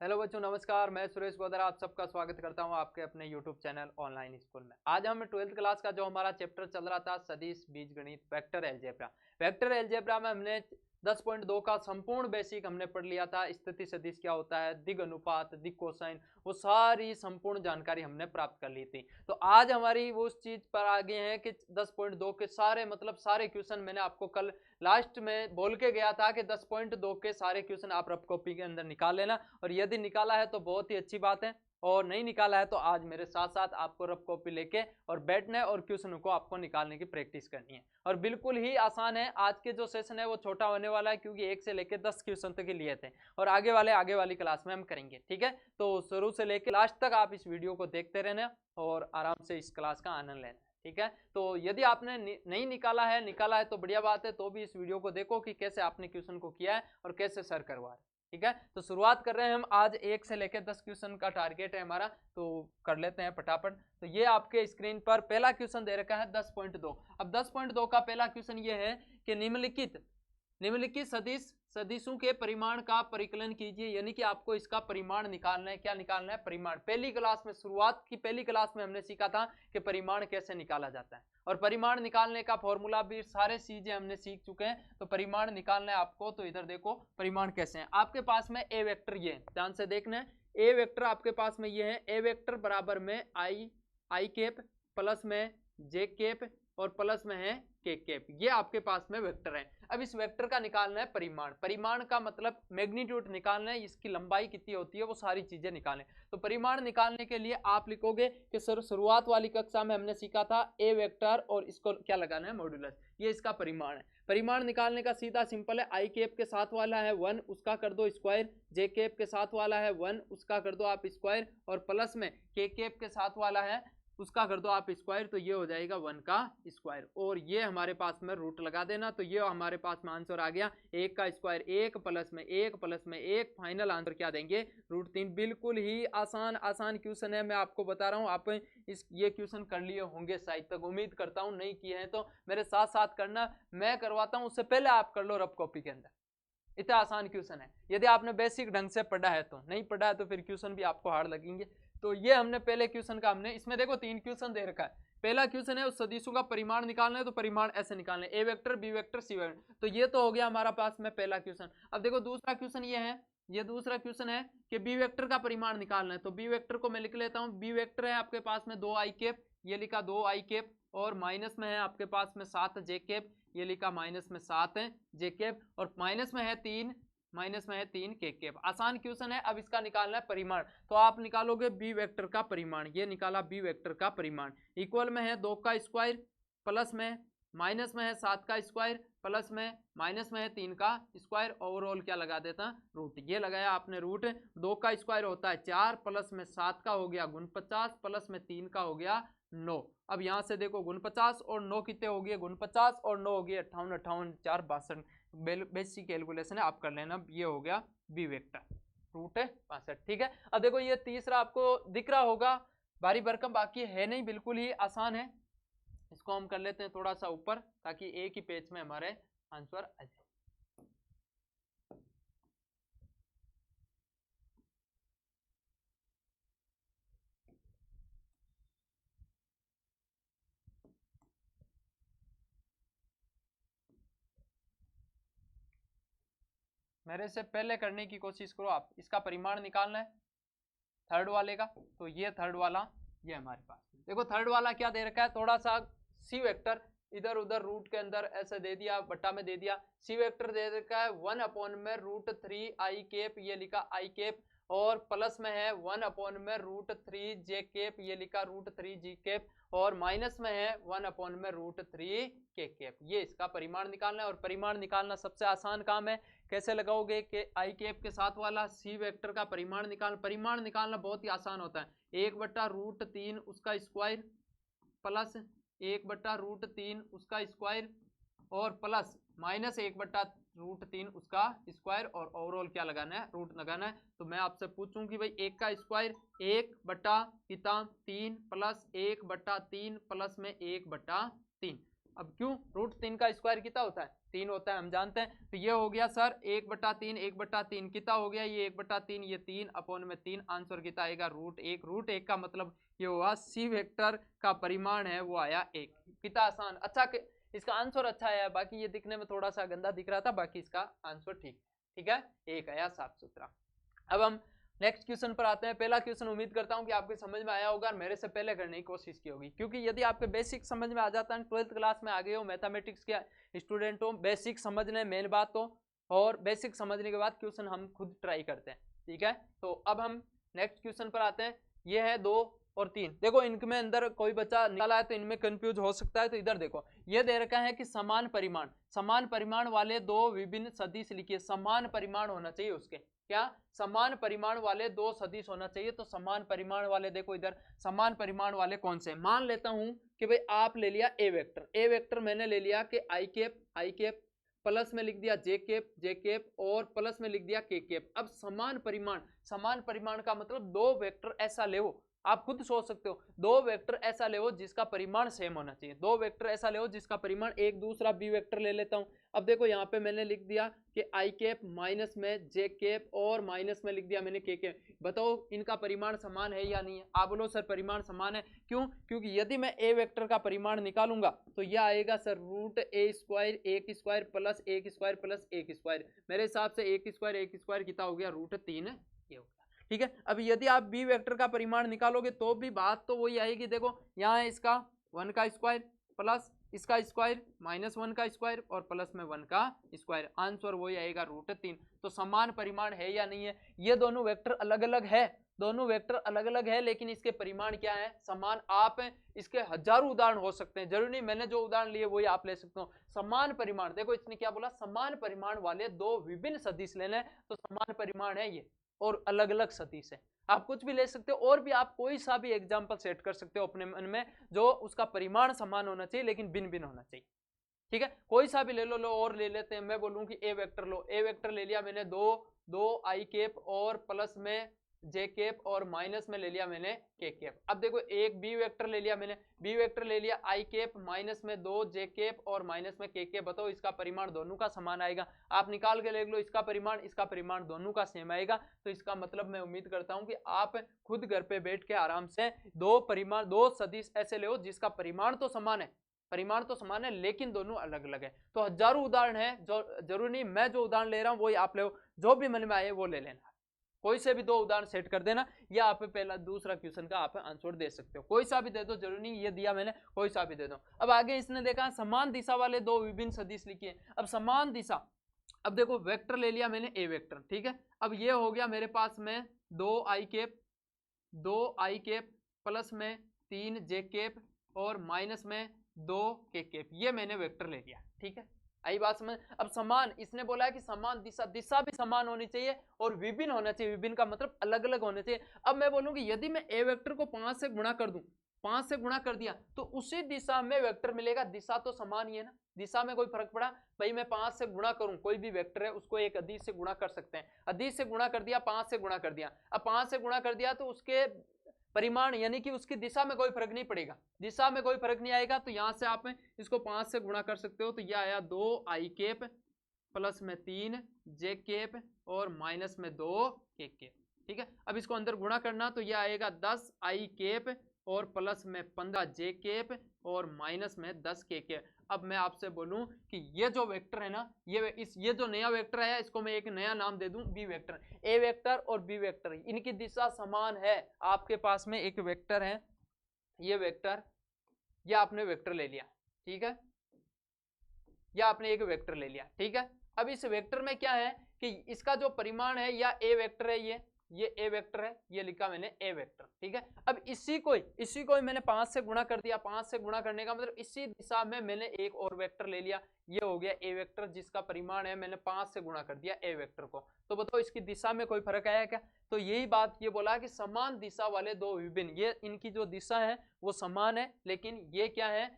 Hello बच्चों, नमस्कार। मैं सुरेश गोदर आप सबका स्वागत करता हूं आपके अपने यूट्यूब चैनल ऑनलाइन स्कूल में। आज हम 12th क्लास का जो हमारा चैप्टर चल रहा था सदिश बीजगणित वेक्टर अलजेब्रा। वेक्टर अलजेब्रा में हमने 10.2 का संपूर्ण बेसिक हमने पढ़ लिया था। स्थिति सदिश क्या होता है, दिग अनुपात, दिग कोसाइन, वो सारी संपूर्ण जानकारी हमने प्राप्त कर ली थी। तो आज हमारी वो उस चीज पर आगे हैं कि 10.2 के सारे सारे क्वेश्चन मैंने आपको कल लास्ट में बोल के गया था कि 10.2 के सारे क्वेश्चन आप रफ कॉपी के अंदर निकाल लेना, और यदि निकाला है तो बहुत ही अच्छी बात है, और नहीं निकाला है तो आज मेरे साथ साथ आपको रफ कॉपी लेके और बैठना है और क्वेश्चन को आपको निकालने की प्रैक्टिस करनी है। और बिल्कुल ही आसान है। आज के जो सेशन है वो छोटा होने वाला है, क्योंकि 1 से लेकर 10 क्वेश्चन तक के लिए थे, और आगे वाली क्लास में हम करेंगे। ठीक है, तो शुरू से लेकर लास्ट तक आप इस वीडियो को देखते रहना और आराम से इस क्लास का आनंद लेना। ठीक है, तो यदि आपने नहीं निकाला है तो बढ़िया बात है, तो भी इस वीडियो को देखो कि कैसे आपने क्वेश्चन को किया है और कैसे सर करवा रहे हैं। ठीक है, तो शुरुआत कर रहे हैं हम। आज 1 से लेकर 10 क्वेश्चन का टारगेट है हमारा, तो कर लेते हैं फटाफट। तो ये आपके स्क्रीन पर पहला क्वेश्चन दे रखा है 10.2। अब 10.2 का पहला क्वेश्चन ये है कि निम्नलिखित सदिशों के परिमाण का परिकलन कीजिए, यानी कि आपको इसका परिमाण निकालना है। क्या निकालना है? परिमाण। पहली क्लास में पहली क्लास में हमने सीखा था कि परिमाण कैसे निकाला जाता है, और परिमाण निकालने का फॉर्मूला भी सारे चीजें हमने सीख चुके हैं। तो परिमाण निकालना है आपको, तो इधर देखो परिमाण कैसे है। आपके पास में ए वेक्टर, ये ध्यान से देखना है, ए वेक्टर आपके पास में ये है। ए वेक्टर बराबर में आई कैप प्लस में जे कैप और प्लस में है के कैप, ये आपके पास में वेक्टर है। अब इस वेक्टर का निकालना है परिमाण। परिमाण का मतलब मैग्नीट्यूड निकालना है, इसकी लंबाई कितनी होती है वो सारी चीजें निकालें। तो परिमाण निकालने के लिए आप लिखोगे कि सर शुरुआत वाली कक्षा में हमने सीखा था ए वेक्टर और इसको क्या लगाना है, मॉड्यूलस, ये इसका परिमाण है। परिमाण निकालने का सीधा सिंपल है, आई कैप के साथ वाला है 1, उसका कर दो स्क्वायर, जे कैप के साथ वाला है 1, उसका कर दो आप स्क्वायर, और प्लस में के कैप के साथ वाला है उसका कर दो आप स्क्वायर, तो ये हो जाएगा 1 का स्क्वायर, और ये हमारे पास में रूट लगा देना। तो ये हमारे पास में आंसर आ गया 1 का स्क्वायर 1 प्लस में 1, फाइनल आंसर क्या देंगे, √3। बिल्कुल ही आसान क्वेश्चन है, मैं आपको बता रहा हूँ। आप ये क्वेश्चन कर लिए होंगे शायद तक, उम्मीद करता हूँ। नहीं किए हैं तो मेरे साथ साथ करना, मैं करवाता हूँ, उससे पहले आप कर लो रफ कॉपी के अंदर। इतना आसान क्वेश्चन है, यदि आपने बेसिक ढंग से पढ़ा है तो। नहीं पढ़ा है तो फिर क्वेश्चन भी आपको हार्ड लगेंगे। तो ये हमने पहले क्वेश्चन का हमने इसमें देखो 3 क्वेश्चन दे रखा है। पहला क्वेश्चन है उस सदिशों का परिमाण निकालना है, तो परिमाण ऐसे निकालना है, A vector B vector C vector. तो ये तो हो गया हमारा पास में पहला क्वेश्चन। अब देखो दूसरा क्वेश्चन ये है, ये दूसरा क्वेश्चन है कि बी वेक्टर का परिमाण निकालना है। तो बी वेक्टर को मैं लिख लेता हूँ। बी वेक्टर है आपके पास में 2 आई कैप, ये लिखा 2 आई कैप, और माइनस में है आपके पास में 7 जे कैप, ये लिखा माइनस में 7 है जे कैप, और माइनस में है 3 के कैप। आसान क्वेश्चन है। अब इसका निकालना है परिमाण, तो आप निकालोगे बी वेक्टर का परिमाण। ये निकाला बी वेक्टर का परिमाण, इक्वल में है 2 का स्क्वायर, प्लस में माइनस में है 7 का स्क्वायर, प्लस में माइनस में है 3 का स्क्वायर, ओवरऑल क्या लगा देता रूट। ये लगाया आपने रूट। 2 का स्क्वायर होता है 4, प्लस में 7 का हो गया 49, प्लस में 3 का हो गया 9। अब यहाँ से देखो 49 और 9 कितने हो गए, 49 और 9 हो गए 58, 58 4 62। बेसिक कैलकुलेशन है, आप कर लेना। ये हो गया बी वेक्टर, रूट है 65। ठीक है, अब देखो ये तीसरा आपको दिख रहा होगा, भारी भरकम बाकी है नहीं, बिल्कुल ही आसान है। इसको हम कर लेते हैं थोड़ा सा ऊपर, ताकि एक ही पेज में हमारे आंसर आ जाए। मेरे से पहले करने की कोशिश करो आप। इसका परिमाण निकालना है थर्ड वाले का, तो ये थर्ड वाला ये हमारे पास देखो थर्ड वाला क्या दे रखा है, थोड़ा सा सी वेक्टर इधर उधर रूट के अंदर ऐसे दे दिया, बट्टा में दे दिया। सी वेक्टर दे रखा है 1/√3 आई कैप, ये लिखा आई कैप, और प्लस में है 1/√3 जे कैप, ये लिखा √3 जी कैप, और माइनस में है 1/√3 के कैप। ये इसका परिमाण निकालना है, और परिमाण निकालना सबसे आसान काम है। कैसे लगाओगे कि आई कैप के साथ वाला सी वेक्टर का परिमाण निकालना बहुत ही आसान होता है। 1/√3 उसका स्क्वायर, प्लस 1/√3 उसका स्क्वायर, और प्लस माइनस 1/√3 उसका स्क्वायर, और ओवरऑल क्या लगाना है, रूट लगाना है। तो मैं आपसे पूछूं कि भाई 1 का स्क्वायर 1/3 प्लस 1/3 प्लस में 1/3, अब क्यों, रूट 3 का स्क्वायर कितना होता है, 3 होता है, हम जानते हैं। तो ये हो गया सर 1/3, 1/3 कितना हो गया, ये 1/3, ये 3/3, आंसर कितना आएगा √1। √1 का मतलब ये हुआ सी वेक्टर का परिमाण है वो आया 1। कितना आसान, अच्छा इसका आंसर अच्छा आया। बाकी ये दिखने में थोड़ा सा गंदा दिख रहा था, बाकी इसका आंसर ठीक है, 1 आया साफ सुथरा। अब हम नेक्स्ट क्वेश्चन पर आते हैं। पहला क्वेश्चन उम्मीद करता हूं कि आपके समझ में आया होगा और मेरे से पहले करने की कोशिश की होगी, क्योंकि यदि आपके बेसिक समझ में आ जाता है, 12th क्लास में आ गए हो, मैथमेटिक्स के स्टूडेंट हो, बेसिक समझने मेन बात तो, और बेसिक समझने के बाद क्वेश्चन हम खुद ट्राई करते हैं, ठीक है। तो अब हम नेक्स्ट क्वेश्चन पर आते हैं। ये है 2 और 3। देखो इनमें अंदर कोई बच्चा निकाला है तो इनमें कंफ्यूज हो सकता है। तो इधर देखो, ये दे रखा है कि समान परिमाण वाले दो विभिन्न सदिश लिखिए। समान परिमाण होना चाहिए उसके, क्या, समान परिमाण वाले दो सदिश होना चाहिए। तो समान परिमाण वाले देखो इधर, समान परिमाण वाले कौन से, मान लेता हूं कि भाई आप ले लिया ए वेक्टर मैंने ले लिया कि आई कैप प्लस में लिख दिया जे कैप और प्लस में लिख दिया के कैप। अब समान परिमाण का मतलब दो वेक्टर ऐसा ले, आप खुद सोच सकते हो, दो वेक्टर ऐसा ले जिसका परिमाण सेम होना चाहिए। दो वेक्टर ऐसा ले जिसका परिमाण एक दूसरा बी वेक्टर ले लेता हूं। अब देखो यहाँ पे मैंने लिख दिया कि आई कैप माइनस में जे कैप और माइनस में लिख दिया मैंने के कैप। बताओ इनका परिमाण समान है या नहीं है। आप बोलो सर परिमाण समान है, क्यों, क्योंकि यदि मैं ए वेक्टर का परिमाण निकालूंगा तो यह आएगा सर √a² एक स्क्वायर प्लस एक स्क्वायर प्लस एक स्क्वायर। मेरे हिसाब से एक स्क्वायर कितना हो गया, √3 ये हो गया, ठीक है। अब यदि आप बी वेक्टर का परिमाण निकालोगे तो भी बात तो वही आएगी। देखो यहाँ है इसका 1 का स्क्वायर प्लस इसका स्क्वायर माइनस 1 का स्क्वायर और प्लस में 1 का स्क्वायर, आंसर वही आएगा √3। तो समान परिमाण है या नहीं है। ये दोनों वेक्टर अलग अलग है, लेकिन इसके परिमाण क्या है, समान। आप इसके हजारों उदाहरण हो सकते हैं, जरूरी नहीं मैंने जो उदाहरण लिए वही आप ले सकते हो। समान परिमाण, देखो इसने क्या बोला, समान परिमाण वाले दो विभिन्न सदिश लेने, तो समान परिमाण है ये और अलग अलग सदिश है। आप कुछ भी ले सकते हो, और भी आप कोई सा भी एग्जांपल सेट कर सकते हो अपने मन में, जो उसका परिमाण समान होना चाहिए लेकिन भिन्न भिन्न होना चाहिए, ठीक है। कोई सा भी ले लो और ले लेते हैं। मैं बोलूं कि A vector low, A vector ले लिया मैंने दो आई कैप और प्लस में जे कैप और माइनस में ले लिया मैंने के कैप। अब देखो एक बी वेक्टर ले लिया मैंने, बी वेक्टर ले लिया आई कैप माइनस में 2 जे कैप और माइनस में के कैप। बताओ इसका परिमाण दोनों का समान आएगा। आप निकाल के देख लो, इसका परिमाण दोनों का सेम आएगा। तो इसका मतलब मैं उम्मीद करता हूं कि आप खुद घर पे बैठ के आराम से दो सदिश ऐसे ले जिसका परिमाण तो समान है लेकिन दोनों अलग अलग है। तो हजारों उदाहरण है, जो जरूरी नहीं मैं जो उदाहरण ले रहा हूं वही आप ले, जो भी मन में आए वो ले लेना। कोई से भी दो उदाहरण सेट कर देना, या आप पहला दूसरा क्वेश्चन का आप आंसर दे सकते हो। कोई सा भी दे दो, जरूरी नहीं ये दिया मैंने, कोई सा भी दे दो। अब आगे इसने देखा समान दिशा वाले दो विभिन्न सदिश लिखिए। अब समान दिशा, अब देखो वेक्टर ले लिया मैंने ए वेक्टर, ठीक है। अब ये हो गया मेरे पास में 2 आई कैप प्लस में 3 जे कैप और माइनस में 2 के कैप, ये मैंने वेक्टर ले लिया, ठीक है। आई बात समझ। अब समान, इसने बोला है कि समान दिशा भी समान होनी चाहिए और विभिन्न होना चाहिए। विभिन्न का मतलब अलग अलग होने चाहिए। अब मैं बोलूंगी यदि मैं ए वेक्टर को 5 से गुणा कर दूं, 5 से गुणा कर दिया तो उसी दिशा में वेक्टर मिलेगा। दिशा तो समान ही है ना, दिशा में कोई फर्क पड़ा भाई। मैं 5 से गुणा करूं, कोई भी वेक्टर है उसको एक अदिश से गुणा कर सकते हैं। अदिश से गुणा कर दिया, 5 से गुणा कर दिया। अब 5 से गुणा कर दिया तो उसके परिमाण यानी कि उसकी दिशा में कोई फर्क नहीं पड़ेगा, दिशा में कोई फर्क नहीं आएगा। तो यहां से आप इसको 5 से गुणा कर सकते हो। तो यह आया 2 आई कैप प्लस में 3 जे कैप और माइनस में 2 के कैप, ठीक है। अब इसको अंदर गुणा करना तो यह आएगा 10 आई कैप और प्लस में 15 जे कैप और माइनस में 10 के कैप। अब मैं आपसे बोलूं कि ये जो वेक्टर है ना, ये जो नया वेक्टर है इसको मैं एक नया नाम दे दूं बी वेक्टर। ए वेक्टर और बी वेक्टर इनकी दिशा समान है। आपके पास में एक वेक्टर है, ये वेक्टर, या आपने वेक्टर ले लिया, ठीक है, या आपने एक वेक्टर ले लिया, ठीक है। अब इस वेक्टर में क्या है कि इसका जो परिमाण है या ए वेक्टर है, ये ए वेक्टर है, ये लिखा मैंने ए वेक्टर, ठीक है। अब इसी को मैंने 5 से गुणा कर दिया। 5 से गुणा करने का मतलब इसी दिशा में मैंने एक और वेक्टर ले लिया, ये हो गया ए वेक्टर जिसका परिमाण है मैंने 5 से गुणा कर दिया ए वेक्टर को। तो बताओ इसकी दिशा में कोई फर्क आया क्या। तो यही बात ये बोला कि समान दिशा वाले दो विभिन्न, ये इनकी जो दिशा है वो समान है लेकिन ये क्या है,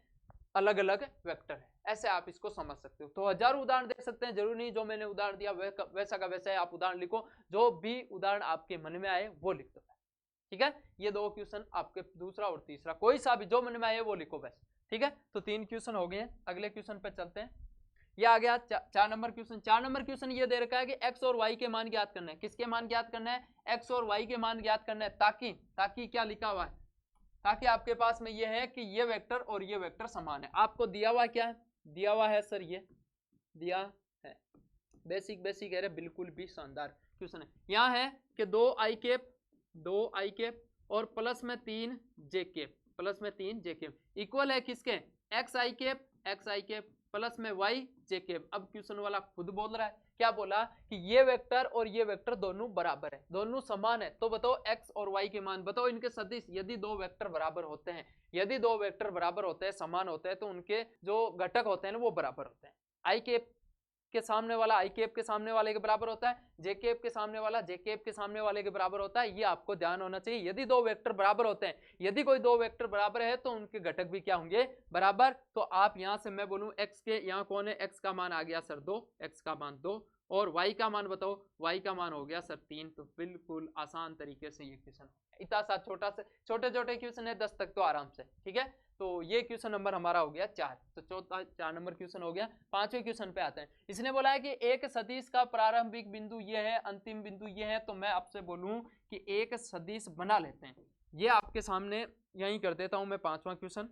अलग अलग वेक्टर है। ऐसे आप इसको समझ सकते हो। तो हजारों उदाहरण दे सकते हैं, जरूरी नहीं जो मैंने उदाहरण दिया वैसा का वैसा है आप उदाहरण लिखो, जो भी उदाहरण आपके मन में आए वो लिख दो, ठीक है। ये दो क्वेश्चन आपके दूसरा और तीसरा, कोई सा भी जो मन में आए वो लिखो बस, ठीक है, तो 3 क्वेश्चन हो गए हैं। अगले क्वेश्चन पे चलते हैं। ये आ गया 4 नंबर क्वेश्चन। 4 नंबर क्वेश्चन ये दे रखा है कि x और y के मान ज्ञात करना है। किसके मान ज्ञात करना है? x और y के मान ज्ञात करना है, ताकि क्या लिखा हुआ है, ताकि आपके पास में ये है कि ये वेक्टर और ये वेक्टर समान है। आपको दिया हुआ क्या है? दिया हुआ है सर, ये दिया है बेसिक है रे, बिल्कुल भी शानदार क्वेश्चन है। यहाँ है कि 2 i कैप और प्लस में 3 j कैप इक्वल है किसके? x i कैप प्लस में y j कैप। अब क्वेश्चन वाला खुद बोल रहा है, क्या बोला कि ये वेक्टर और ये वेक्टर दोनों बराबर है, दोनों समान है। तो बताओ x और y के मान बताओ, इनके सदिश। यदि 2 वेक्टर बराबर होते हैं, यदि 2 वेक्टर बराबर होते हैं, समान होते हैं, तो उनके जो घटक होते हैं ना वो बराबर होते हैं। i कैप के सामने वाला i कैप के सामने वाले के बराबर होता है, j कैप के सामने वाला j कैप के सामने वाले के बराबर होता है। ये आपको ध्यान होना चाहिए। यदि 2 वेक्टर बराबर होते हैं, यदि कोई 2 वेक्टर बराबर है तो उनके घटक भी क्या होंगे? बराबर। तो आप यहां से मैं बोलूं x के यहाँ कौन है? x का मान आ गया सर 2, x का मान 2, और y का मान बताओ, y का मान हो गया सर 3। तो बिल्कुल आसान तरीके से ये क्वेश्चन, इतना सा छोटे छोटे क्वेश्चन है 10 तक तो आराम से, ठीक है। तो ये क्वेश्चन नंबर हमारा हो गया 4। तो चौथा 4 नंबर क्वेश्चन हो गया। 5वें क्वेश्चन पे आते हैं। इसने बोला है कि एक सदिश का प्रारंभिक बिंदु ये है, अंतिम बिंदु ये है। तो मैं आपसे बोलूं कि एक सदिश बना लेते हैं। ये आपके सामने यहीं कर देता हूं मैं 5वां क्वेश्चन।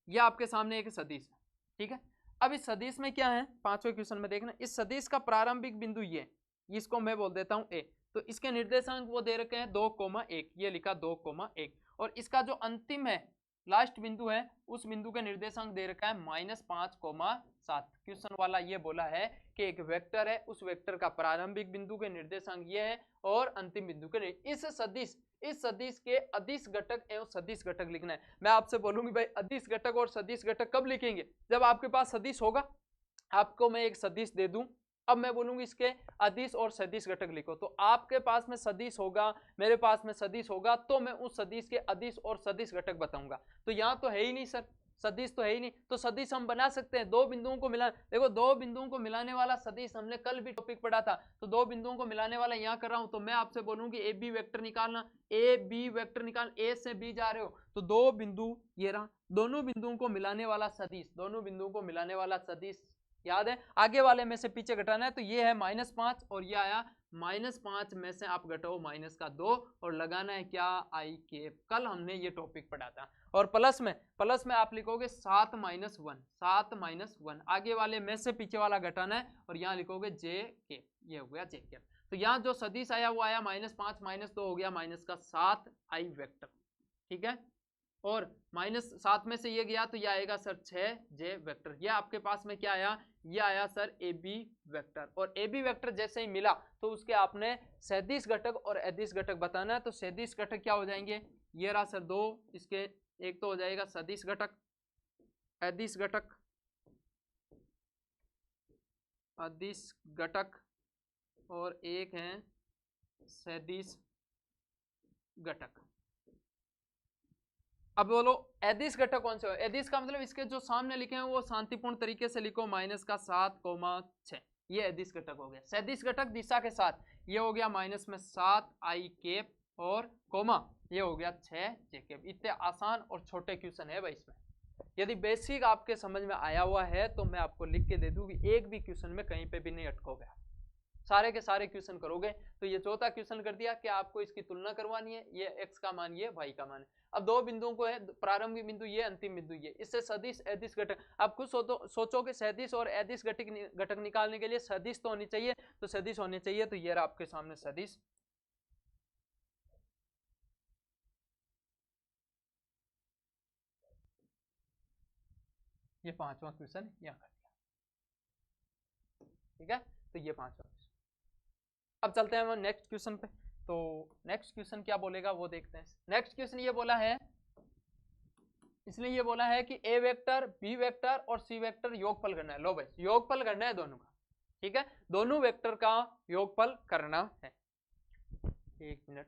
ये आपके सामने एक सदिश है, ठीक है। अब इस सदिश में क्या है? 5वें क्वेश्चन में देखना, इस सदिश का प्रारंभिक बिंदु ये, इसको मैं बोल देता हूं ए। तो इसके निर्देशांक वो दे रखे हैं 2,1, ये लिखा 2,1, और इसका जो अंतिम है, लास्ट बिंदु है, उस बिंदु का निर्देशांक दे रखा है -5,7। क्वेश्चन वाला ये बोला है कि एक वेक्टर है, उस वेक्टर का प्रारंभिक बिंदु के निर्देशांक ये है और अंतिम बिंदु के इस सदिश के अदिश घटक एवं सदिश घटक लिखना है। मैं आपसे बोलूंगी भाई अदिश घटक और सदिश घटक कब लिखेंगे? जब आपके पास सदिश होगा। आपको मैं एक सदिश दे दूं, अब मैं बोलूंगी इसके अदिश और सदिश घटक लिखो। तो आपके पास में सदिश होगा, मेरे पास में सदिश होगा, तो मैं उस सदिश के अदिश और सदिश घटक बताऊंगा। तो यहाँ तो है ही नहीं सर, सदिश तो है ही नहीं। तो सदिश हम बना सकते हैं, 2 बिंदुओं को मिला, देखो 2 बिंदुओं को मिलाने वाला सदिश हमने कल भी टॉपिक पढ़ा था। तो 2 बिंदुओं को मिलाने वाला यहाँ कर रहा हूं। तो मैं आपसे बोलूंगी ए बी वेक्टर निकालना, ए बी वेक्टर निकाल, ए से बी जा रहे हो तो 2 बिंदु ये रहा, दोनों बिंदुओं को मिलाने वाला सदिश, दोनों बिंदुओं को मिलाने वाला सदिश याद है। आगे वाले में से पीछे घटाना है, तो ये है -5 और ये आया -5 में से आप घटाओ -2 और लगाना है क्या? आई कैप। कल हमने ये टॉपिक पढ़ा था। और प्लस में आप लिखोगे 7 - 1, आगे वाले में से पीछे वाला घटाना है और यहाँ लिखोगे जे कैप, ये हो गया जे कैप। तो यहाँ जो सदिश आया वो आया -5 - 2 हो गया -7 आई वेक्टर, ठीक है। और -7 में से ये गया तो ये आएगा सर 6 जे वेक्टर। ये आपके पास में क्या आया? ये आया सर ए बी वेक्टर। और ए बी वेक्टर जैसे ही मिला तो उसके आपने सदिश घटक और अदिश घटक बताना है। तो सदिश घटक क्या हो जाएंगे? ये रहा सर 2, इसके एक तो हो जाएगा सदिश घटक, अदिश घटक, अदिश घटक, और एक है सदिश घटक। अब बोलो अदिश घटक कौन से हो? अदिश का मतलब इसके जो सामने लिखे हैं वो शांतिपूर्ण तरीके से लिखो, -7,6, ये अदिश घटक हो गया। सदिश घटक दिशा के साथ ये हो गया -7 आई कैप और कोमा ये हो गया 6 जे कैप। इतने आसान और छोटे क्वेश्चन है भाई इसमें। यदि बेसिक आपके समझ में आया हुआ है तो मैं आपको लिख के दे दूं कि एक भी क्वेश्चन में कहीं पे भी नहीं अटकोगे, सारे के सारे क्वेश्चन करोगे। तो ये चौथा क्वेश्चन कर दिया कि आपको इसकी तुलना करवानी है, ये x का मान ये y का मान है। अब 2 बिंदुओं को है, प्रारंभिक बिंदु ये, अंतिम बिंदु ये, इससे सदिश अदिश घटक। आप खुद सोचो कि सदिश और अदिश घटक निकालने के लिए सदिश तो होनी चाहिए, तो सदिश होने चाहिए। तो ये रहा आपके सामने सदिश। ये 5वां क्वेश्चन यहाँ कर दिया, ठीक है। तो ये 5वां क्वेश्चन। अब चलते हैं हम नेक्स्ट क्वेश्चन पे। तो नेक्स्ट क्वेश्चन क्या बोलेगा वो देखते हैं। नेक्स्ट क्वेश्चन ये बोला है, इसने ये बोला है कि ए वेक्टर, बी वेक्टर और सी वेक्टर योगफल करना है। लो भाई योगफल करना है दोनों का, ठीक है, दोनों वेक्टर का योगफल करना है। एक मिनट,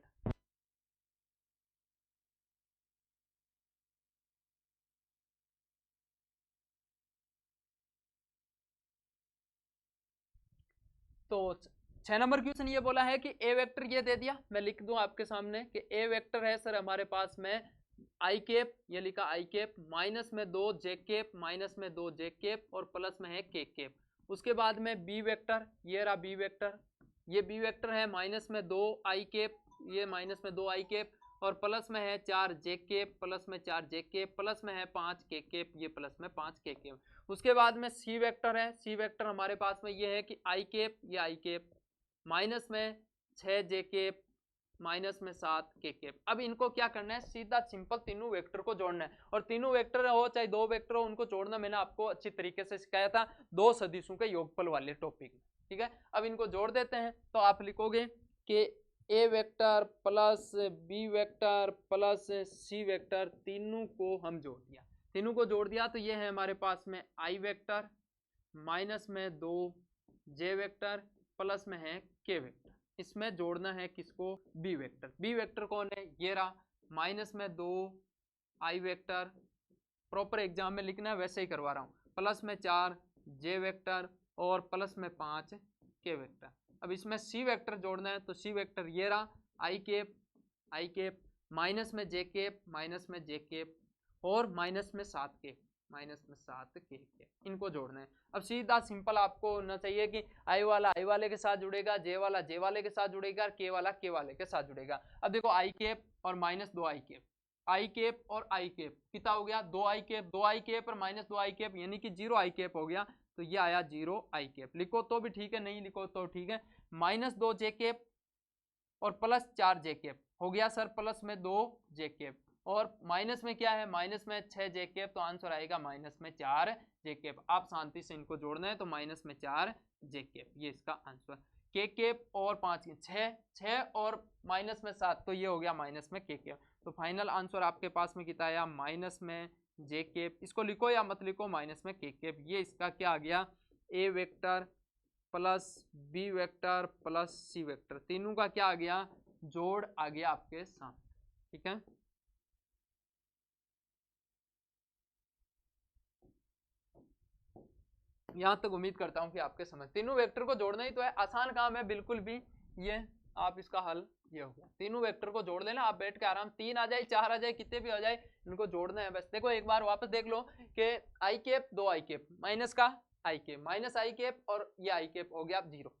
तो 6 नंबर क्वेश्चन ये बोला है कि ए वेक्टर ये दे दिया, मैं लिख दूं आपके सामने कि ए वेक्टर है सर हमारे पास में आई कैप, ये लिखा आई कैप, माइनस में 2 जे कैप, माइनस में 2 जे कैप और प्लस में है के कैप। उसके बाद में बी वेक्टर, ये रहा बी वेक्टर, ये बी वेक्टर है माइनस में 2 आई कैप, ये माइनस में 2 आई कैप और प्लस में है 4 जे कैप, प्लस में 4 जे कैप, प्लस में है 5 के कैप, ये प्लस में 5 के कैप। उसके बाद में सी वेक्टर है, सी वेक्टर हमारे पास में ये है कि आई कैप, ये आई कैप, माइनस में 6 जे कैप, माइनस में 7 के कैप। अब इनको क्या करना है, सीधा सिंपल तीनों वेक्टर को जोड़ना है, और तीनों वेक्टर हो चाहे दो वेक्टर हो, उनको जोड़ना मैंने आपको अच्छी तरीके से सिखाया था दो सदिशों के योगफल वाले टॉपिक में, ठीक है। अब इनको जोड़ देते हैं, तो आप लिखोगे कि A vector plus B vector plus C vector, तीनों को हम जोड़ दिया, तीनों को जोड़ दिया तो ये है हमारे पास में आई वेक्टर, माइनस में 2 जे वेक्टर, प्लस में है के वेक्टर। इसमें जोड़ना है किसको, बी वेक्टर। बी वेक्टर कौन है, ये रहा, माइनस में 2 आई वेक्टर, प्रॉपर एग्जाम में लिखना है वैसे ही करवा रहा हूँ, प्लस में 4 जे वेक्टर और प्लस में 5 के वेक्टर। अब इसमें सी वेक्टर जोड़ना है, तो सी वेक्टर ये रहा, आई कैप, माइनस में जे कैप, माइनस में जे कैप और माइनस में 7 कैप, माइनस में 7 के, इनको जोड़ना है। अब सीधा सिंपल आपको होना चाहिए कि आई वाला आई वाले के साथ जुड़ेगा, जे वाला जे वाले के साथ जुड़ेगा, के वाला के वाले के साथ जुड़ेगा। अब देखो आई कैप और माइनस 2 आई कैप, आई कैप और आई कैप कितना हो गया, 2 आई कैप, 2 आई कैप और माइनस 2 आई कैप यानी कि 0 आई कैप हो गया, तो ये आया 0 आई कैप। लिखो तो भी ठीक है, नहीं लिखो तो ठीक है। माइनस 2 जे कैप और प्लस 4 जे कैप हो गया सर, प्लस में 2 जे कैप और माइनस में क्या है, माइनस में 6 जे कैप, तो आंसर आएगा माइनस में 4 जे कैप। आप शांति से इनको जोड़ना है, तो माइनस में 4 जे कैप, ये इसका आंसर। के कैप और 5 6 और माइनस में 7, तो ये हो गया माइनस में के कैप। तो फाइनल आंसर आपके पास में कितना आया, माइनस में जे कैप। इसको लिखो या मत लिखो, माइनस में के कैप। ये इसका क्या आ गया, A vector plus B vector plus C vector, तीनों का क्या आ गया, जोड़ आ गया आपके सामने, ठीक है। यहां तक उम्मीद करता हूं कि आपके समझ, तीनों वेक्टर को जोड़ना ही तो है, आसान काम है बिल्कुल भी। ये आप इसका हल ये हो गया, तीनों वेक्टर को जोड़ लेना, आप बैठ के आराम, 3 आ जाए 4 आ जाए कितने भी आ जाए, इनको जोड़ना है बस। देखो एक बार वापस देख लो कि आई कैप 2 आई कैप, माइनस का आई कैप, माइनस आई कैप और ये आई कैप हो गया 0,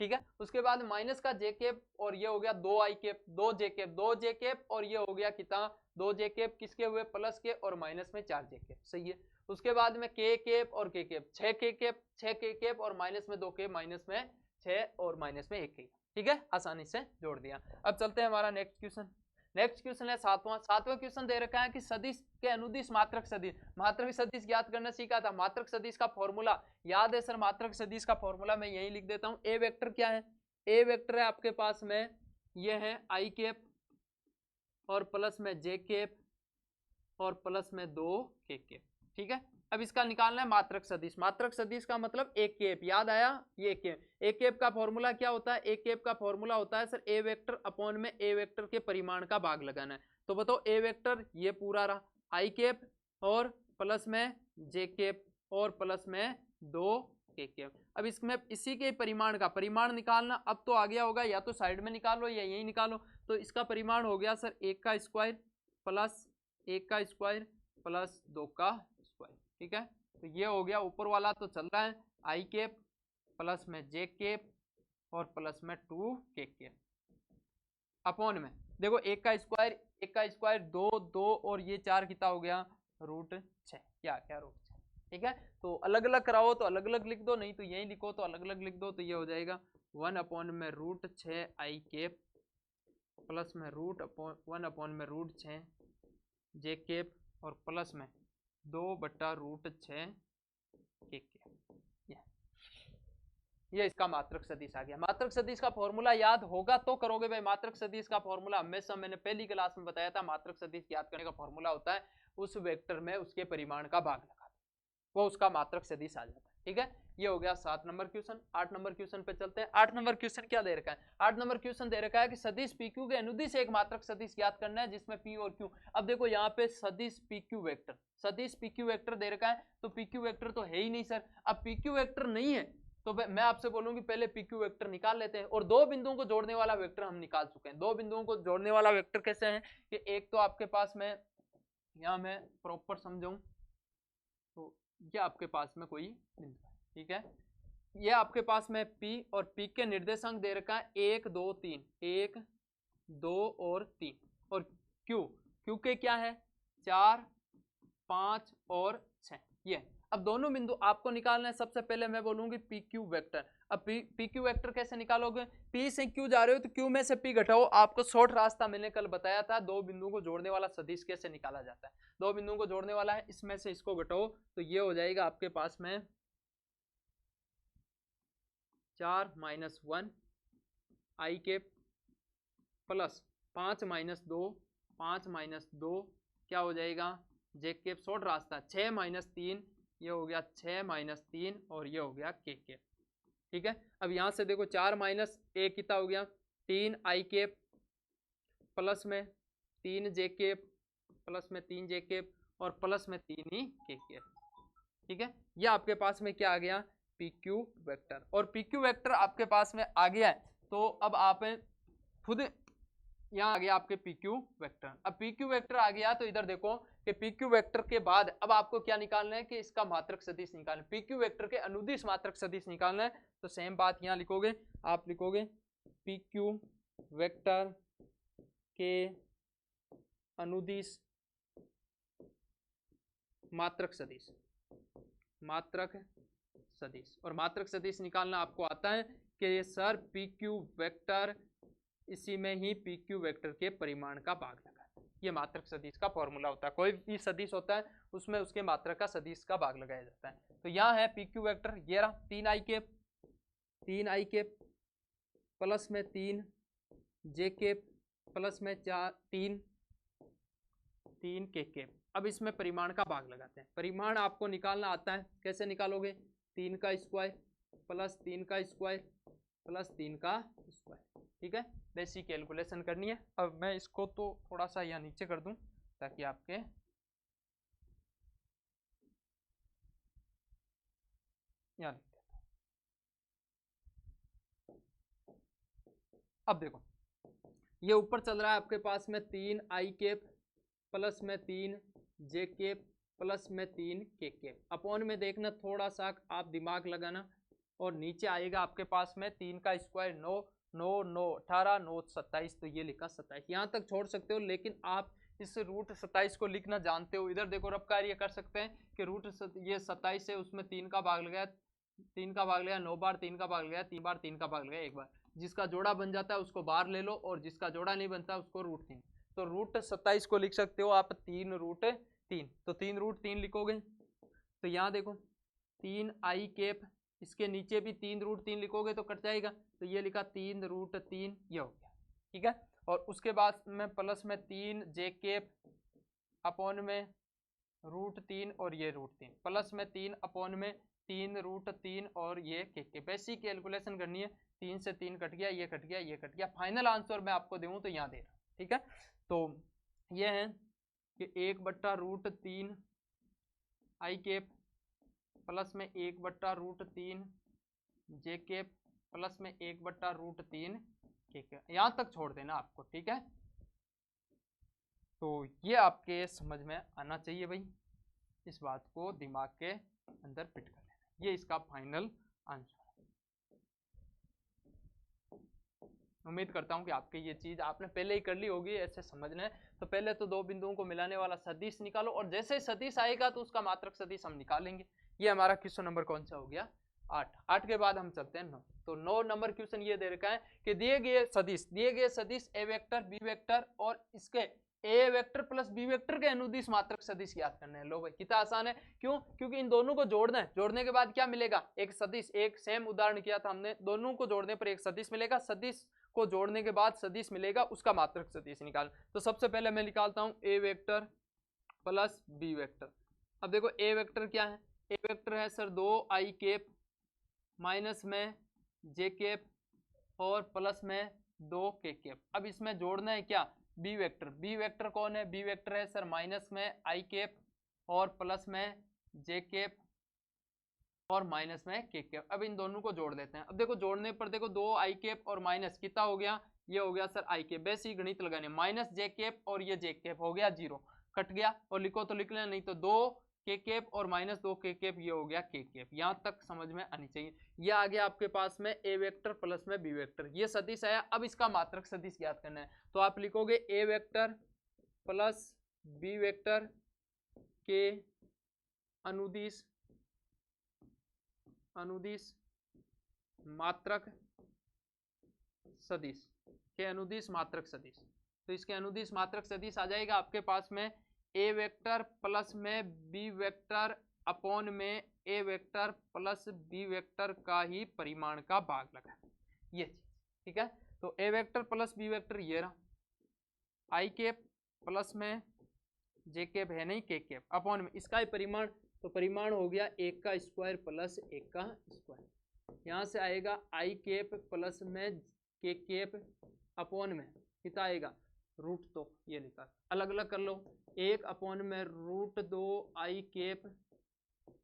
ठीक है। उसके बाद माइनस का जे कैप और ये हो गया 2 आई कैप, 2 जे कैप, 2 जे कैप और ये हो गया कितना, 2 जे कैप, किसके हुए, प्लस के, और माइनस में 4 जे कैप, सही है। उसके बाद में के कैप और के कैप, 6 के कैप, 6 के कैप और माइनस में 2 के, माइनस में 6 और माइनस में 1 के, ठीक है, आसानी से जोड़ दिया। अब चलते हैं हमारा नेक्स्ट क्वेश्चन। नेक्स्ट क्वेश्चन है सातवां क्वेश्चन दे रखा है कि सदिश के अनुदिश मात्रक सदिश, मात्रक सदिश ज्ञात करना सीखा था। मात्रक सदिश का फॉर्मूला याद है सर, मात्रक सदिश का फॉर्मूला मैं यही लिख देता हूं। ए वेक्टर क्या है, ए वेक्टर है आपके पास में ये है आई कैप और प्लस में जे कैप और प्लस में 2 के कैप, ठीक है। अब इसका निकालना है मात्रक सदिश। मात्रक सदिश का मतलब एक कैप, याद आया, ये कैप। ए कैप का फॉर्मूला क्या होता है, ए कैप का फॉर्मूला होता है सर ए वेक्टर अपॉन में ए वेक्टर के परिमाण का भाग लगाना है। तो बताओ ए वेक्टर ये पूरा रहा, आई कैप और प्लस में जे कैप और प्लस में 2 के कैप। अब इसमें इसी के परिमाण का परिमाण निकालना, अब तो आ गया होगा, या तो साइड में निकालो या यही निकालो। तो इसका परिमाण हो गया सर 1 का स्क्वायर प्लस 1 का स्क्वायर प्लस 2 का स्क्वायर, ठीक है। तो ये हो गया ऊपर वाला, तो चल रहा है आई कैप प्लस में जे कैप और प्लस में 2 के कैप अपॉन में, देखो 1 का स्क्वायर 2 2 और ये 4 कितना हो गया, √6, क्या √6, ठीक है। तो अलग अलग कराओ तो अलग अलग लिख दो, नहीं तो यही लिखो तो अलग अलग लिख दो, तो ये हो जाएगा 1 अपॉन में √6 आई कैप प्लस में 1 अपॉन में √6 जे कैप और प्लस में 2/√6 के कैप। ये इसका मात्रक सदिश आ गया। मात्रक सदिश का फॉर्मूला याद होगा तो करोगे भाई। मात्रक सदिश का फॉर्मूला हमेशा मैंने पहली क्लास में बताया था, मात्रक सदिश याद करने का फॉर्मूला होता है उस वेक्टर में उसके परिमाण का भाग लगा, वो उसका मात्रक सदिश आ जाता है, ठीक है। ये हो गया 7 नंबर क्वेश्चन। 8 नंबर क्वेश्चन पे चलते हैं। 8 नंबर क्वेश्चन क्या दे रखा है, 8 नंबर क्वेश्चन दे रखा है कि सदिश PQ के अनुदिश एक मात्रक सदिश ज्ञात करना है जिसमें P और Q। अब देखो यहाँ पे सदिश PQ वेक्टर, सदिश PQ वेक्टर दे रखा है, तो PQ वेक्टर तो है ही नहीं सर। अब PQ वेक्टर नहीं है तो मैं आपसे बोलूंगी पहले PQ वेक्टर निकाल लेते हैं, और 2 बिंदुओं को जोड़ने वाला वेक्टर हम निकाल चुके हैं। 2 बिंदुओं को जोड़ने वाला वेक्टर कैसे है कि एक तो आपके पास में यहाँ मैं प्रॉपर समझाऊं तो ये आपके पास में कोई बिंदु है, ठीक है। ये आपके पास में P और P के निर्देशांक दे रखा है 1 2 3, 1 2 और 3, और Q के क्या है 4 5 और 6। ये अब दोनों बिंदु आपको निकालना है। सबसे पहले मैं बोलूंगी PQ वेक्टर। अब PQ वेक्टर कैसे निकालोगे, P से Q जा रहे हो तो Q में से P घटाओ। आपको शॉर्ट रास्ता मैंने कल बताया था, दो बिंदुओं को जोड़ने वाला सदिश कैसे निकाला जाता है। दो बिंदुओं को जोड़ने वाला है, इसमें से इसको घटाओ तो ये हो जाएगा आपके पास में 4 माइनस 1 आई के प्लस 5 माइनस 2, 5 माइनस 2 क्या हो जाएगा जे के, शॉर्ट रास्ता 6 माइनस 3, ये हो गया 6 माइनस 3 और ये हो गया के, ठीक है। अब यहां से देखो 4 माइनस 1 कितना हो गया 3 आई के प्लस में 3 जे के प्लस में 3 जे के और प्लस में 3 ही के, ठीक है। ये आपके पास में क्या आ गया PQ वेक्टर, और PQ वेक्टर आपके पास में आ गया है तो अब आप खुद यहाँ आ गया आपके PQ वेक्टर। अब PQ वेक्टर आ गया तो इधर देखो कि PQ वेक्टर के बाद अब आपको क्या निकालना है कि इसका मात्रक सदिश निकालना है। PQ वेक्टर के अनुदिश मात्रक सदिश निकालना है तो सेम बात यहाँ लिखोगे, आप लिखोगे PQ वेक्टर के अनुदिश मात्रक सदिश, मात्रक सदिश। और मात्रक सदिश निकालना आपको आता है कि सर PQ वेक्टर इसी में ही PQ वेक्टर के परिमाण का भाग लगा, ये मात्रक सदिश का फॉर्मूला होता है। कोई भी सदिश होता है उसमें उसके मात्रक का सदिश का भाग लगाया जाता है। तो यहाँ है PQ वेक्टर, ये रहा 3 आई के प्लस में 3 जे के प्लस में 3 के। अब इसमें परिमाण का भाग लगाते हैं। परिमाण आपको निकालना आता है, कैसे निकालोगे 3 का स्क्वायर प्लस 3 का स्क्वायर प्लस 3 का स्क्वायर, ठीक है। बेसिक कैलकुलेशन करनी है। अब मैं इसको तो थोड़ा सा यहाँ नीचे कर दूं ताकि आपके यहाँ लिख देता हूं। अब देखो ये ऊपर चल रहा है आपके पास में 3 आई के प्लस में 3 जे के प्लस में 3 के। अपॉन में देखना थोड़ा सा आप दिमाग लगाना, और नीचे आएगा आपके पास में 3 का स्क्वायर 9 9 9 18 9 27, तो ये लिखा 27। यहाँ तक छोड़ सकते हो, लेकिन आप इस रूट 27 को लिखना जानते हो। इधर देखो रफ कार्य कर सकते हैं कि रूट ये 27 है, उसमें 3 का भाग लगाया, 3 का भाग लगाया 9 बार, 3 का भाग लगाया 3 बार, 3 का भाग लगाया 1 बार। जिसका जोड़ा बन जाता है उसको बार ले लो, और जिसका जोड़ा नहीं बनता उसको रूट 3। तो रूट 27 को लिख सकते हो आप 3 रूट 3, तो 3 रूट 3 लिखोगे तो यहाँ देखो 3 आई केप, इसके नीचे भी 3 रूट 3 लिखोगे तो कट जाएगा, तो ये लिखा 3 रूट 3, ये हो गया, ठीक है। और उसके बाद में प्लस में 3 जे केप अपॉन में रूट 3 और ये रूट 3, प्लस में 3 अपॉन में 3 रूट 3 और ये के। बेसिक कैलकुलेशन करनी है, 3 से 3 कट गया, ये कट गया, ये कट गया। फाइनल आंसर मैं आपको दूं तो यहाँ दे रहा, ठीक है। तो ये है कि 1/√3 आई केप प्लस में 1/√3 जे केप प्लस में 1/√3 के। यहां तक छोड़ देना आपको, ठीक है। तो ये आपके समझ में आना चाहिए भाई, इस बात को दिमाग के अंदर फिट कर लेना। ये इसका फाइनल आंसर है। उम्मीद करता हूं कि आपके ये चीज आपने पहले ही कर ली होगी। ऐसे समझना है तो पहले तो दो बिंदुओं को मिलाने वाला सदिश निकालो, और जैसे सदिश आएगा तो उसका मात्रक सदिश हम निकालेंगे। ये हमारा क्वेश्चन नंबर कौन सा हो गया 8 के बाद हम चलते हैं 9। तो 9 नंबर क्वेश्चन ये दे रखा है कि दिए गए सदिश ए वेक्टर बी वेक्टर और इसके ए वेक्टर प्लस बी वेक्टर के अनुदिश मात्रक सदिश याद करने हैं। लो भाई कितना आसान है, क्यों? क्योंकि इन दोनों को जोड़ना है, जोड़ने के बाद क्या मिलेगा एक सदिश। एक सेम उदाहरण किया था हमने, दोनों को जोड़ने पर एक सदिश मिलेगा, सदिश को जोड़ने के बाद सदिश मिलेगा, उसका मात्रक सदिश निकाल। तो सबसे पहले मैं निकालता हूं ए वेक्टर प्लस बी वेक्टर। अब देखो ए वेक्टर क्या है, ए वेक्टर है सर 2 आई केप माइनस में जे केप और प्लस में 2 के केप। अब इसमें जोड़ना है क्या बी वेक्टर। बी वेक्टर कौन है, बी वेक्टर है सर माइनस में आई केप और प्लस में जे केप और माइनस में के केप। अब इन दोनों को जोड़ देते हैं। अब देखो जोड़ने पर देखो 2 आई केप और माइनस कितना हो गया, ये हो गया सर आई केप। बेसिक गणित लगाने, माइनस जे केप और ये जे केप हो गया 0, कट गया और लिखो तो लिख लें, नहीं तो 2 के कैप और माइनस 2 के कैप, ये हो गया के कैप। यहाँ तक समझ में आनी चाहिए। ये आ गया आपके पास में ए वेक्टर प्लस में बी वेक्टर, ये सदिश आया। अब इसका मात्रक सदिश ज्ञात करना है, तो आप लिखोगे ए वेक्टर प्लस बी वेक्टर के अनुदिश मात्रक सदिश, के अनुदिश मात्रक सदिश। तो इसके अनुदिश मात्रक सदिश आ जाएगा आपके पास में ए वेक्टर प्लस में बी वेक्टर अपॉन में ए वेक्टर प्लस बी वेक्टर का ही परिमाण का भाग लगा, ये चीज। ठीक है, तो ए वेक्टर प्लस बी वेक्टर ये रहा, आई कैप प्लस में जे कैप है नहीं के कैप अपॉन में इसका ही परिमाण, तो परिमाण हो गया 1 का स्क्वायर प्लस 1 का स्क्वायर। यहाँ से आएगा आई कैप प्लस में के कैप अपॉन में कितना आएगा √2, ये निकाल अलग अलग कर लो, 1 अपॉन में √2 आई कैप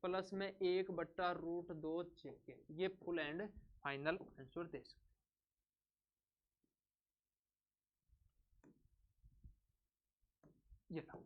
प्लस में 1/√2 जे कैप, ये फुल एंड फाइनल आंसर दे सकते। ये था,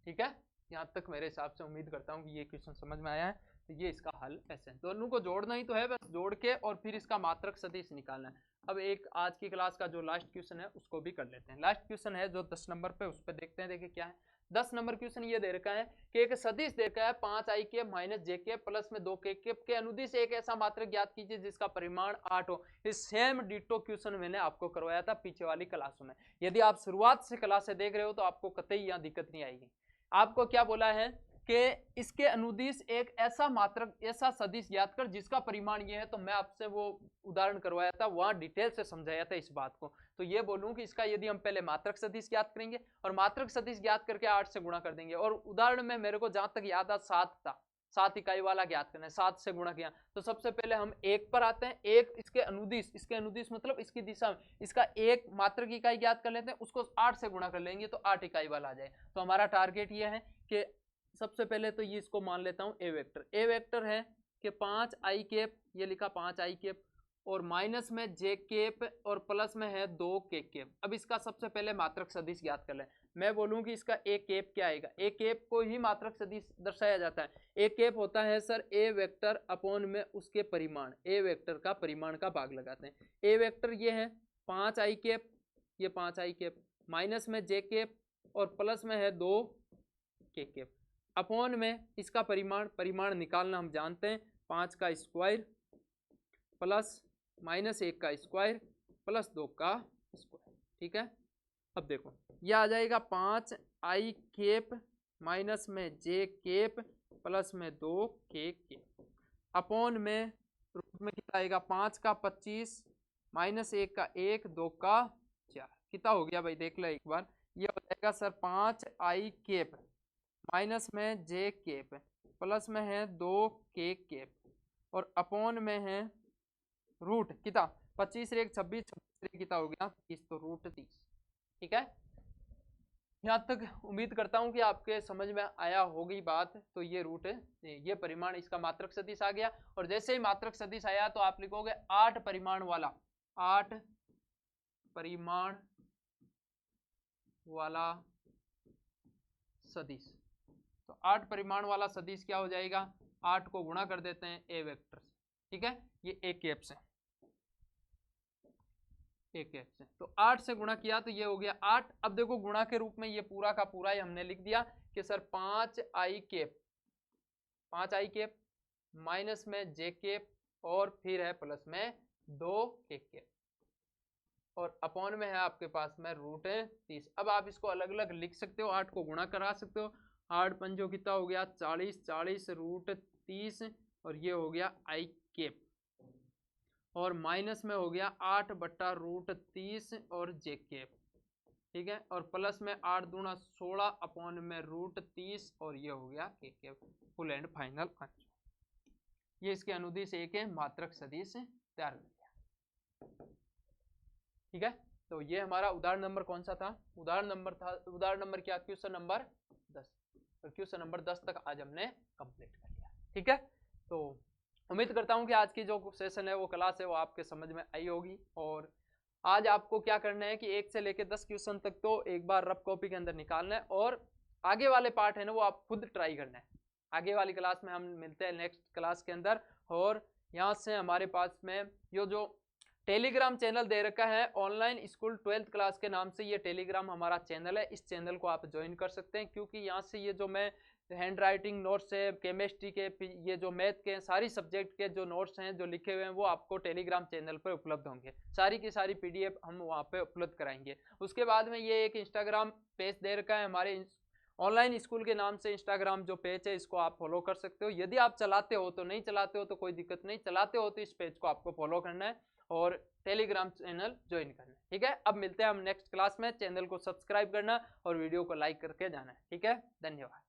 ठीक है। यहाँ तक मेरे हिसाब से उम्मीद करता हूँ कि ये क्वेश्चन समझ में आया है। तो ये इसका हल ऐसे है, दोनों को जोड़ना ही तो है, बस जोड़ के और फिर इसका मात्रक सदिश निकालना है। अब एक आज की क्लास का जो लास्ट क्वेश्चन है उसको भी कर लेते हैं। लास्ट क्वेश्चन है जो 10 नंबर पे, उस पर देखते हैं। देखिए क्या है 10 नंबर क्वेश्चन, ये दे रखा है कि एक सदिश दे रखा है 5 आई कैप माइनस जे कैप प्लस में 2 के कैप के अनुदिश एक ऐसा मात्रक ज्ञात कीजिए जिसका परिमाण 8 हो। इस सेम डिटो क्वेश्चन मैंने आपको करवाया था पीछे वाली क्लासों में। यदि आप शुरुआत से क्लासें देख रहे हो तो आपको कतई यहाँ दिक्कत नहीं आएगी। आपको क्या बोला है कि इसके अनुदिश एक ऐसा मात्रक ऐसा सदिश ज्ञात कर जिसका परिमाण ये है। तो मैं आपसे वो उदाहरण करवाया था, वहां डिटेल से समझाया था इस बात को। तो ये बोलूं कि इसका यदि हम पहले मात्रक सदिश ज्ञात करेंगे और मात्रक सदिश ज्ञात करके 8 से गुणा कर देंगे, और उदाहरण में मेरे को जहां तक याद आ 7 था, 7 इकाई वाला ज्ञात करना है, 7 से गुणा किया। तो सबसे पहले हम 1 पर आते हैं, 1 इसके अनुदिश मतलब इसकी दिशा में इसका एक मात्रक इकाई ज्ञात कर लेते हैं, उसको 8 से गुणा कर लेंगे तो 8 इकाई वाला आ जाए। तो हमारा टारगेट ये है कि सबसे पहले तो ये इसको मान लेता हूं ए वेक्टर। ए वेक्टर है कि 5 आई कैप, ये लिखा 5 आई कैप और माइनस में जे कैप और प्लस में है 2 के कैप। अब इसका सबसे पहले मात्रक सदिश ज्ञात कर लें। मैं बोलूं कि इसका ए कैप क्या आएगा, ए कैप को ही मात्रक सदिश दर्शाया जाता है। ए कैप होता है सर ए वेक्टर अपॉन में उसके परिमाण, ए वेक्टर का परिमाण का भाग लगाते हैं। ए वेक्टर ये है 5 आई कैप, ये 5 आई कैप माइनस में जे कैप और प्लस में है 2 के कैप अपॉन में इसका परिमाण निकालना हम जानते हैं, 5 का स्क्वायर प्लस माइनस 1 का स्क्वायर प्लस 2 का स्क्वायर। ठीक है, अब देखो ये आ जाएगा 5 आई कैप माइनस में जे कैप प्लस में 2 के कैप अपॉन में रूट में कितना आएगा 5 का 25 माइनस 1 का 1 2 का 4, कितना हो गया भाई देख लो एक बार। ये हो जाएगा सर 5 आई कैप माइनस में जे कैप प्लस में है 2 के कैप और अपॉन में है रूट कितना 25 रेख 26 26 कितना हो गया 30, तो रूट 30। ठीक है, यहाँ तक उम्मीद करता हूँ कि आपके समझ में आया होगी बात। तो ये रूट ये परिमाण इसका मात्रक सदिश आ गया, और जैसे ही मात्रक सदिश आया तो आप लिखोगे 8 परिमाण वाला 8 परिमाण वाला सदिश। तो 8 परिमाण वाला सदिश क्या हो जाएगा, 8 को गुणा कर देते हैं ए वेक्टर से। ठीक है, ये ए कैप से, ए कैप से तो 8 से गुणा किया तो ये हो गया 8। अब देखो गुणा के रूप में ये पूरा का पूरा ही हमने लिख दिया कि सर 5 आई कैप माइनस में जे कैप और फिर है प्लस में 2 के कैप और अपॉन में है आपके पास में रूट 30। अब आप इसको अलग अलग लिख सकते हो, 8 को गुणा करा सकते हो, 8 पंजो कितना हो गया 40, 40 रूट 30 और ये हो गया आई कैप और माइनस में हो गया 8 बट्टा रूट 30 और जे कैप। ठीक है, और प्लस में 8 दूना 16 अपॉन में रूट 30 और ये हो गया के cap. Full and final answer. ये इसके अनुदिश एक है मात्रक सदिश तैयार कर दिया। ठीक है, तो ये हमारा उदाहरण नंबर कौन सा था, उदाहरण नंबर क्या, क्वेश्चन नंबर 10। तो क्वेश्चन नंबर 10 तक आज हमने कंप्लीट कर लिया। ठीक है, तो उम्मीद करता हूं कि आज की जो सेशन है वो क्लास है वो आपके समझ में आई होगी और आज आपको क्या करना है कि 1 से लेकर 10 क्वेश्चन तक तो एक बार रफ कॉपी के अंदर निकालना है, और आगे वाले पार्ट है ना वो आप खुद ट्राई करना है। आगे वाली क्लास में हम मिलते हैं नेक्स्ट क्लास के अंदर। और यहाँ से हमारे पास में ये जो टेलीग्राम चैनल दे रखा है ऑनलाइन स्कूल 12th क्लास के नाम से, ये टेलीग्राम हमारा चैनल है। इस चैनल को आप ज्वाइन कर सकते हैं, क्योंकि यहाँ से ये जो मैं हैंड राइटिंग नोट्स है, केमिस्ट्री के, ये जो मैथ के, सारी सब्जेक्ट के जो नोट्स हैं जो लिखे हुए हैं वो आपको टेलीग्राम चैनल पर उपलब्ध होंगे। सारी की सारी पीडीएफ हम वहाँ पे उपलब्ध कराएंगे। उसके बाद में ये एक इंस्टाग्राम पेज दे रखा है हमारे ऑनलाइन स्कूल के नाम से। इंस्टाग्राम जो पेज है इसको आप फॉलो कर सकते हो। यदि आप चलाते हो तो, नहीं चलाते हो तो कोई दिक्कत नहीं, चलाते हो तो इस पेज को आपको फॉलो करना है और टेलीग्राम चैनल ज्वाइन करना है। ठीक है, अब मिलते हैं हम नेक्स्ट क्लास में। चैनल को सब्सक्राइब करना और वीडियो को लाइक करके जाना है। ठीक है, धन्यवाद।